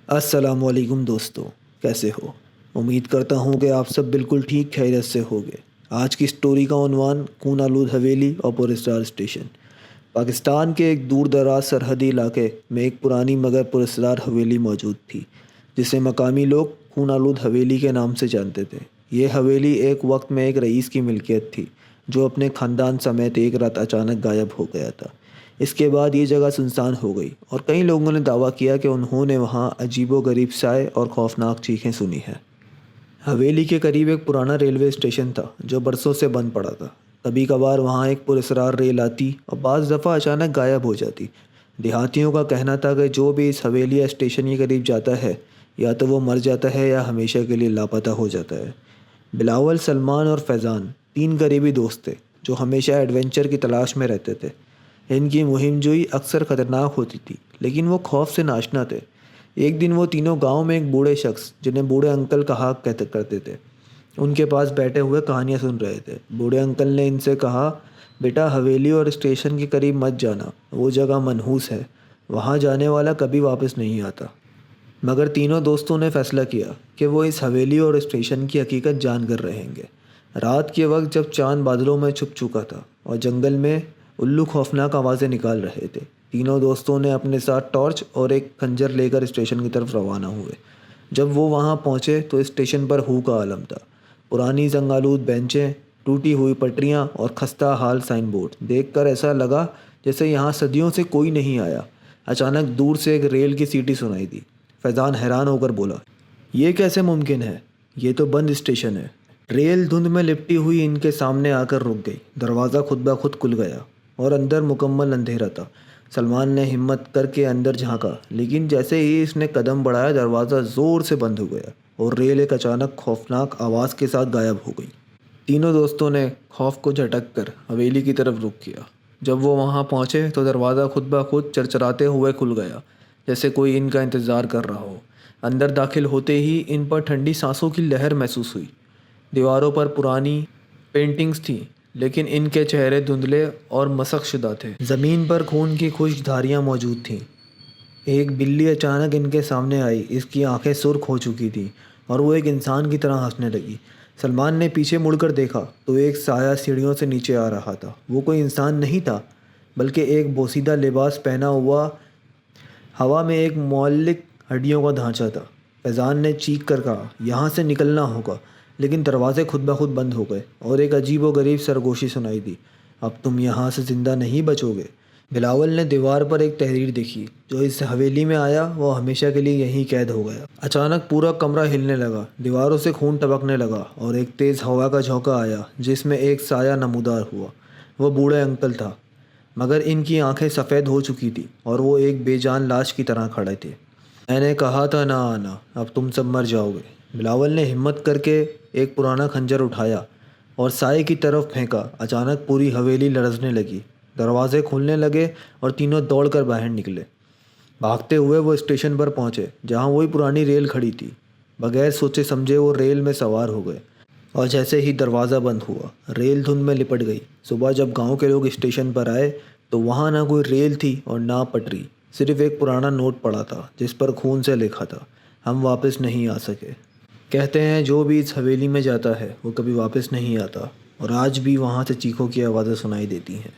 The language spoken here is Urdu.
السلام علیکم دوستو، کیسے ہو؟ امید کرتا ہوں کہ آپ سب بالکل ٹھیک خیریت سے ہوگے۔ آج کی سٹوری کا عنوان خون آلود حویلی اور پراسرار اسٹیشن۔ پاکستان کے ایک دور دراز سرحدی علاقے میں ایک پرانی مگر پراسرار حویلی موجود تھی، جسے مقامی لوگ خون آلود حویلی کے نام سے جانتے تھے۔ یہ حویلی ایک وقت میں ایک رئیس کی ملکیت تھی، جو اپنے خاندان سمیت ایک رات اچانک غائب ہو گیا تھا۔ اس کے بعد یہ جگہ سنسان ہو گئی اور کئی لوگوں نے دعویٰ کیا کہ انہوں نے وہاں عجیب و غریب سائے اور خوفناک چیخیں سنی ہیں۔ حویلی کے قریب ایک پرانا ریلوے اسٹیشن تھا جو برسوں سے بند پڑا تھا۔ کبھی کبھار وہاں ایک پراسرار ریل آتی اور بعض دفعہ اچانک غائب ہو جاتی۔ دیہاتیوں کا کہنا تھا کہ جو بھی اس حویلی یا اسٹیشن کے قریب جاتا ہے، یا تو وہ مر جاتا ہے یا ہمیشہ کے لیے لاپتہ ہو جاتا ہے۔ بلاول، سلمان اور فیضان تین قریبی دوست تھے جو ہمیشہ ایڈونچر کی تلاش میں رہتے تھے۔ ان کی مہم جوئی اکثر خطرناک ہوتی تھی، لیکن وہ خوف سے ناشنا تھے۔ ایک دن وہ تینوں گاؤں میں ایک بوڑھے شخص، جنہیں بوڑھے انکل کہا کرتے تھے، ان کے پاس بیٹھے ہوئے کہانیاں سن رہے تھے۔ بوڑھے انکل نے ان سے کہا، بیٹا، حویلی اور اسٹیشن کے قریب مت جانا، وہ جگہ منحوس ہے، وہاں جانے والا کبھی واپس نہیں آتا۔ مگر تینوں دوستوں نے فیصلہ کیا کہ وہ اس حویلی اور اسٹیشن کی حقیقت جان کر رہیں گے۔ رات کے وقت جب چاند بادلوں میں چھپ چکا تھا اور جنگل میں الو خوفناک آوازیں نکال رہے تھے، تینوں دوستوں نے اپنے ساتھ ٹارچ اور ایک خنجر لے کر اسٹیشن کی طرف روانہ ہوئے۔ جب وہ وہاں پہنچے تو اسٹیشن پر ہو کا عالم تھا۔ پرانی زنگ آلود بینچیں، ٹوٹی ہوئی پٹریاں اور خستہ حال سائن بورڈ دیکھ کر ایسا لگا جیسے یہاں صدیوں سے کوئی نہیں آیا۔ اچانک دور سے ایک ریل کی سیٹی سنائی دی۔ فیضان حیران ہو کر بولا، یہ کیسے ممکن ہے؟ یہ تو بند اسٹیشن ہے۔ ریل دھند میں لپٹی ہوئی ان کے سامنے آ کر رک گئی۔ دروازہ خود بخود کھل گیا اور اندر مکمل اندھیرا تھا۔ سلمان نے ہمت کر کے اندر جھانکا، لیکن جیسے ہی اس نے قدم بڑھایا، دروازہ زور سے بند ہو گیا اور ریل ایک اچانک خوفناک آواز کے ساتھ غائب ہو گئی۔ تینوں دوستوں نے خوف کو جھٹک کر حویلی کی طرف رخ کیا۔ جب وہ وہاں پہنچے تو دروازہ خود بخود چرچراتے ہوئے کھل گیا، جیسے کوئی ان کا انتظار کر رہا ہو۔ اندر داخل ہوتے ہی ان پر ٹھنڈی سانسوں کی لہر محسوس ہوئی۔ دیواروں پر پرانی پینٹنگز تھیں، لیکن ان کے چہرے دھندلے اور مسخ شدہ تھے۔ زمین پر خون کی خشک دھاریاں موجود تھیں۔ ایک بلی اچانک ان کے سامنے آئی۔ اس کی آنکھیں سرخ ہو چکی تھیں اور وہ ایک انسان کی طرح ہنسنے لگی۔ سلمان نے پیچھے مڑ کر دیکھا تو ایک سایہ سیڑھیوں سے نیچے آ رہا تھا۔ وہ کوئی انسان نہیں تھا، بلکہ ایک بوسیدہ لباس پہنا ہوا، ہوا میں ایک معلق ہڈیوں کا ڈھانچہ تھا۔ فیضان نے چیخ کر کہا، یہاں سے نکلنا ہوگا، لیکن دروازے خود بخود بند ہو گئے اور ایک عجیب و غریب سرگوشی سنائی دی، اب تم یہاں سے زندہ نہیں بچو گے۔ بلاول نے دیوار پر ایک تحریر دیکھی، جو اس حویلی میں آیا وہ ہمیشہ کے لیے یہیں قید ہو گیا۔ اچانک پورا کمرہ ہلنے لگا، دیواروں سے خون ٹپکنے لگا اور ایک تیز ہوا کا جھونکا آیا جس میں ایک سایہ نمودار ہوا۔ وہ بوڑھے انکل تھا، مگر ان کی آنکھیں سفید ہو چکی تھیں اور وہ ایک بے جان لاش کی طرح کھڑے تھے۔ میں نے کہا تھا نہ آنا، اب تم سب مر جاؤ گے۔ بلاول نے ہمت کر کے ایک پرانا خنجر اٹھایا اور سائے کی طرف پھینکا۔ اچانک پوری حویلی لرزنے لگی، دروازے کھلنے لگے اور تینوں دوڑ کر باہر نکلے۔ بھاگتے ہوئے وہ اسٹیشن پر پہنچے، جہاں وہی پرانی ریل کھڑی تھی۔ بغیر سوچے سمجھے وہ ریل میں سوار ہو گئے اور جیسے ہی دروازہ بند ہوا، ریل دھند میں لپٹ گئی۔ صبح جب گاؤں کے لوگ اسٹیشن پر آئے تو وہاں نہ کوئی ریل تھی اور نہ پٹری، صرف ایک پرانا نوٹ پڑا تھا جس پر خون سے لکھا تھا، ہم واپس نہیں آ سکے۔ کہتے ہیں جو بھی اس حویلی میں جاتا ہے وہ کبھی واپس نہیں آتا، اور آج بھی وہاں سے چیخوں کی آوازیں سنائی دیتی ہیں۔